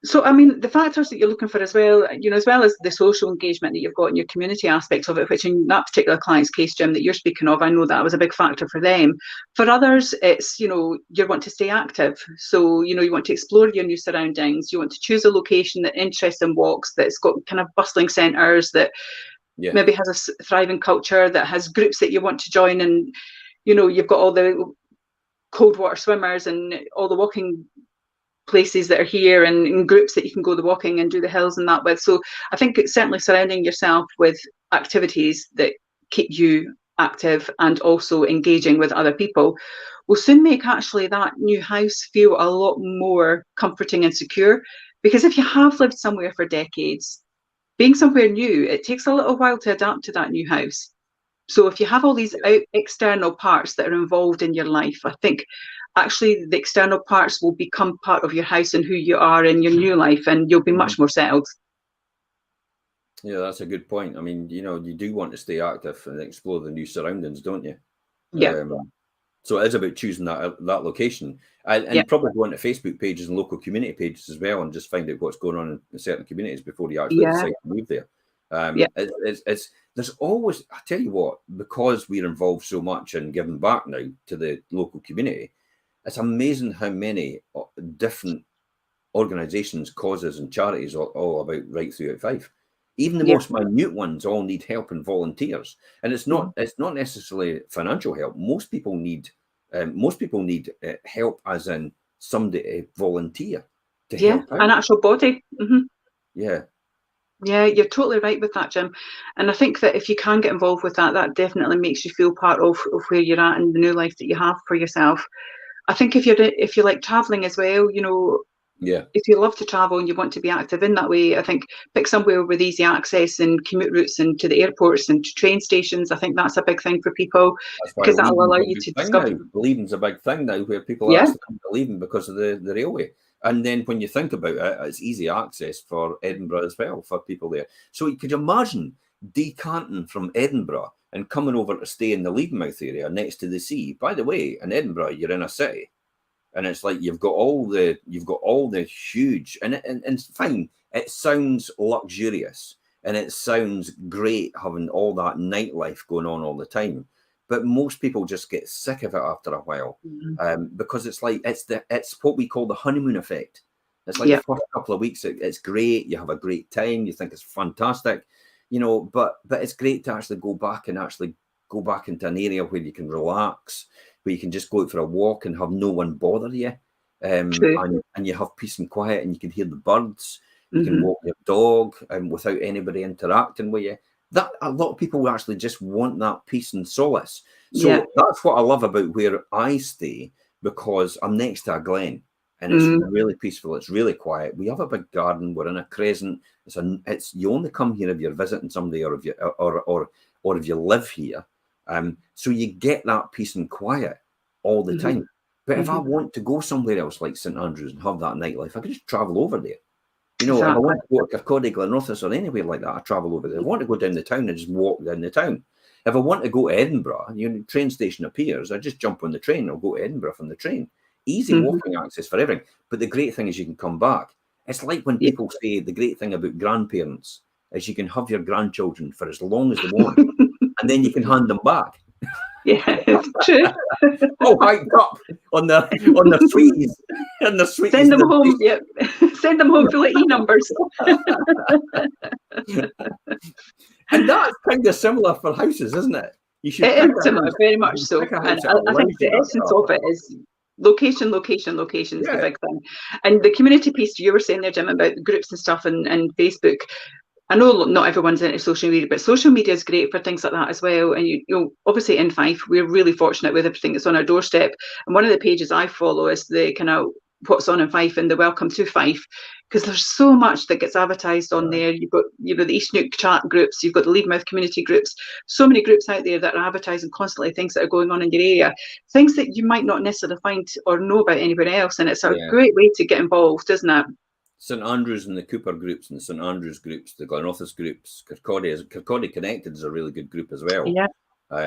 So, I mean, the factors that you're looking for as well, you know, as well as the social engagement that you've got in your community aspect of it, which in that particular client's case, Jim, that you're speaking of, I know that was a big factor for them. For others, it's, you know, you want to stay active. So, you know, you want to explore your new surroundings. You want to choose a location that interests in walks, that's got kind of bustling centres, that maybe has a thriving culture, that has groups that you want to join. And, you know, you've got all the cold water swimmers and all the walking places that are here, and in groups that you can go the walking and do the hills and that with. So I think it's certainly surrounding yourself with activities that keep you active and also engaging with other people will soon make actually that new house feel a lot more comforting and secure. Because if you have lived somewhere for decades, being somewhere new, it takes a little while to adapt to that new house. So if you have all these external parts that are involved in your life, I think actually the external parts will become part of your house and who you are in your new life, and you'll be much more settled. Yeah, that's a good point. I mean, you do want to stay active and explore the new surroundings, don't you? Yeah. So it is about choosing that location, and probably going to Facebook pages and local community pages as well, and just find out what's going on in certain communities before you actually decide to move there. There's always, I tell you what, because we're involved so much in giving back now to the local community, it's amazing how many different organisations, causes, and charities are all about right through at Fife. Even the most minute ones all need help and volunteers, and it's not necessarily financial help. Most people need help, as in somebody to volunteer to help out. An actual body. Yeah, you're totally right with that, Jim. And I think that if you can get involved with that, that definitely makes you feel part of where you're at and the new life that you have for yourself. I think if you like traveling as well, if you love to travel and you want to be active in that way, I think pick somewhere with easy access and commute routes and to the airports and to train stations. I think that's a big thing for people, because that'll allow you to discover. Leaving's a big thing now, where people actually come to Leaving because of the railway. And then when you think about it, it's easy access for Edinburgh as well for people there. So you could imagine decanting from Edinburgh and coming over to stay in the Leavenmouth area next to the sea. By the way, in Edinburgh, you're in a city. And it's like you've got all the huge, and fine. It sounds luxurious and it sounds great having all that nightlife going on all the time. But most people just get sick of it after a while, because it's like it's what we call the honeymoon effect. It's like the first couple of weeks, it's great. You have a great time. You think it's fantastic, But it's great to actually go back into an area where you can relax, where you can just go out for a walk and have no one bother you, and you have peace and quiet, and you can hear the birds. You can walk your dog without anybody interacting with you. That a lot of people actually just want that peace and solace. So that's what I love about where I stay, because I'm next to a glen and it's really peaceful. It's really quiet. We have a big garden. We're in a crescent. You only come here if you're visiting somebody, or if you or if you live here. So you get that peace and quiet all the time. But if I want to go somewhere else like St Andrews and have that nightlife, I can just travel over there. If I want to go to Kirkcaldy, Glenrothes, or anywhere like that, I travel over there. If I want to go down the town, I just walk down the town. If I want to go to Edinburgh, train station appears, I just jump on the train. I'll go to Edinburgh from the train. Easy walking access for everything. But the great thing is you can come back. It's like when people say the great thing about grandparents is you can have your grandchildren for as long as they want, and then you can hand them back. Yeah, it's true. Oh, hiked up on the sweeties. And the sweeties. Send them home. Yep. Send them home full of e-numbers. And that's kind of similar for houses, isn't it? It is similar, very much so. And I think the essence of it is location is the big thing. And the community piece you were saying there, Jim, about groups and stuff and Facebook. I know not everyone's into social media, but social media is great for things like that as well. And obviously in Fife, we're really fortunate with everything that's on our doorstep. And one of the pages I follow is the kind of what's on in Fife and the welcome to Fife, because there's so much that gets advertised on there. You've got the East Neuk chat groups, you've got the Leavenmouth community groups, so many groups out there that are advertising constantly things that are going on in your area, things that you might not necessarily find or know about anywhere else. And it's a great way to get involved, isn't it? St Andrews and the Cooper groups and the St Andrews groups, the Glenrothes groups, Kirkcaldy Connected is a really good group as well. Yeah.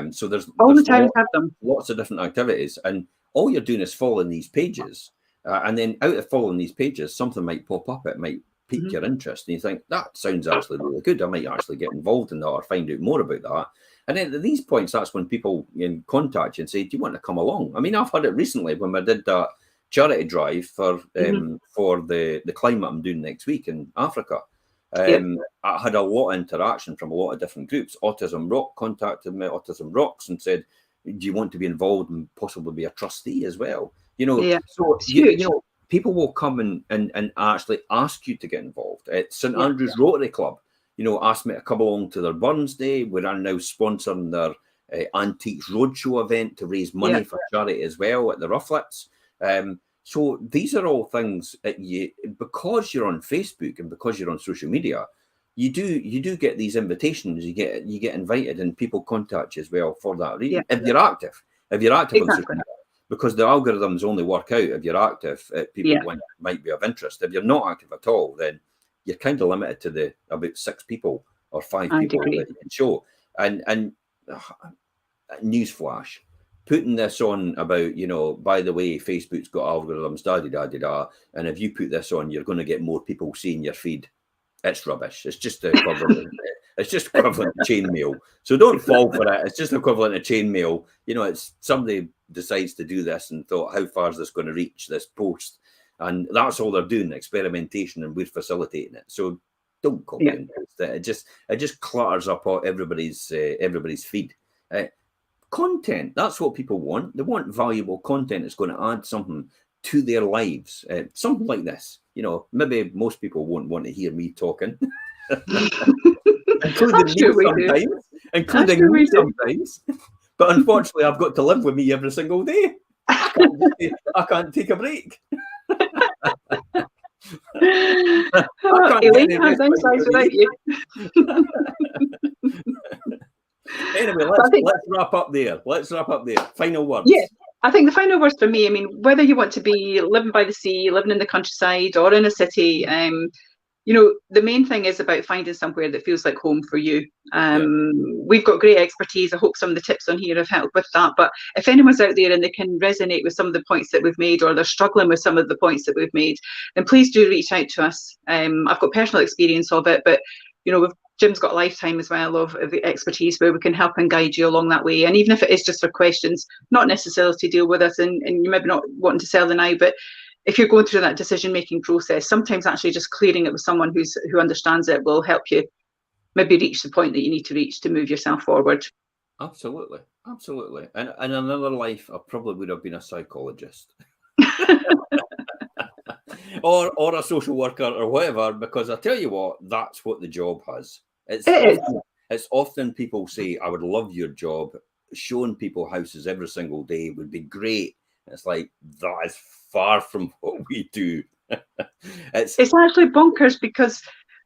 So there's the towns have them. Lots of different activities, and all you're doing is following these pages, and then out of following these pages, something might pop up. It might pique your interest, and you think that sounds actually really good. I might actually get involved in that or find out more about that. And then at these points, that's when people contact you and say, "Do you want to come along?" I mean, I've had it recently when I did that charity drive for the climate I'm doing next week in Africa. I had a lot of interaction from a lot of different groups. Autism Rock contacted me, Autism Rocks, and said, "Do you want to be involved and possibly be a trustee as well?" So people will come and actually ask you to get involved. At St Andrews Rotary Club, asked me to come along to their Burns Day, where I'm now sponsoring Antiques Roadshow event to raise money for charity as well at the Rufflets. So these are all things that because you're on Facebook and because you're on social media, you do get these invitations. You get invited, and people contact you as well for that reason. If you're active on social media, because the algorithms only work out if you're active. People might be of interest. If you're not active at all, then you're kind of limited to about 6 people or 5 people that you can show. And newsflash, putting this on about, by the way, Facebook's got algorithms, da-di-da-di-da, and if you put this on, you're going to get more people seeing your feed. It's rubbish. It's just equivalent. It's just equivalent to chainmail. So don't fall for it. It's just equivalent to chainmail. It's somebody decides to do this and thought, how far is this going to reach, this post? And that's all they're doing, experimentation, and we're facilitating it. So don't copy and post it. It just clutters up everybody's feed. Content, that's what people want. They want valuable content that's going to add something to their lives. Something like this. Maybe most people won't want to hear me talking. including me sometimes. But unfortunately, I've got to live with me every single day. I can't take a break. Elaine can't downsize without you. Anyway, let's wrap up there. Final words. Yeah, I think the final words for me, whether you want to be living by the sea, living in the countryside, or in a city, the main thing is about finding somewhere that feels like home for you. We've got great expertise. I hope some of the tips on here have helped with that. But if anyone's out there and they can resonate with some of the points that we've made, or they're struggling with some of the points that we've made, then please do reach out to us. I've got personal experience of it, but Jim's got a lifetime as well of expertise where we can help and guide you along that way. And even if it is just for questions, not necessarily to deal with us, and you maybe not wanting to sell the now, but if you're going through that decision-making process, sometimes actually just clearing it with someone who understands it will help you maybe reach the point that you need to reach to move yourself forward. Absolutely. And in another life, I probably would have been a psychologist. or a social worker or whatever, because I tell you what, that's what the job has. It's often people say, I would love your job. Showing people houses every single day would be great. It's like, that is far from what we do. It's actually bonkers, because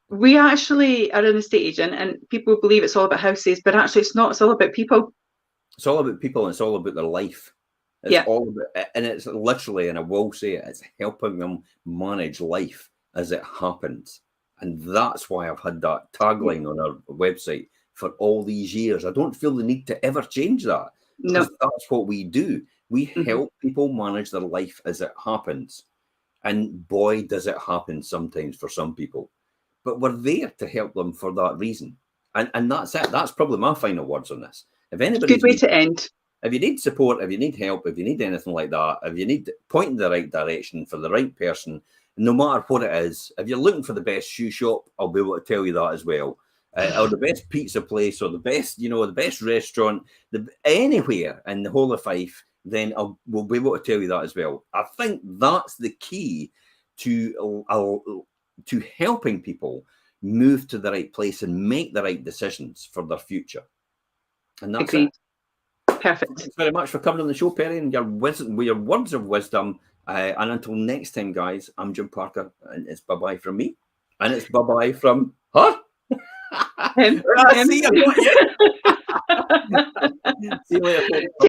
we actually are an estate agent and people believe it's all about houses, but actually it's not. It's all about people. It's all about people, and it's all about their life. It's all about, and it's literally, and I will say it, it's helping them manage life as it happens. And that's why I've had that tagline on our website for all these years. I don't feel the need to ever change that. No, that's what we do. We help people manage their life as it happens. And boy, does it happen sometimes for some people. But we're there to help them for that reason. And that's it. That's probably my final words on this. If anybody, good way to end. If you need support, if you need help, if you need anything like that, if you need point in the right direction for the right person, no matter what it is, if you're looking for the best shoe shop, I'll be able to tell you that as well. Or the best pizza place, or the best, the best restaurant, anywhere in the whole of Fife, then we'll be able to tell you that as well. I think that's the key to helping people move to the right place and make the right decisions for their future. And that's it. Perfect. Thanks very much for coming on the show, Perry, and your words of wisdom. And until next time, guys, I'm Jim Parker, and it's bye-bye from me. And it's bye-bye from her. Him. See you later.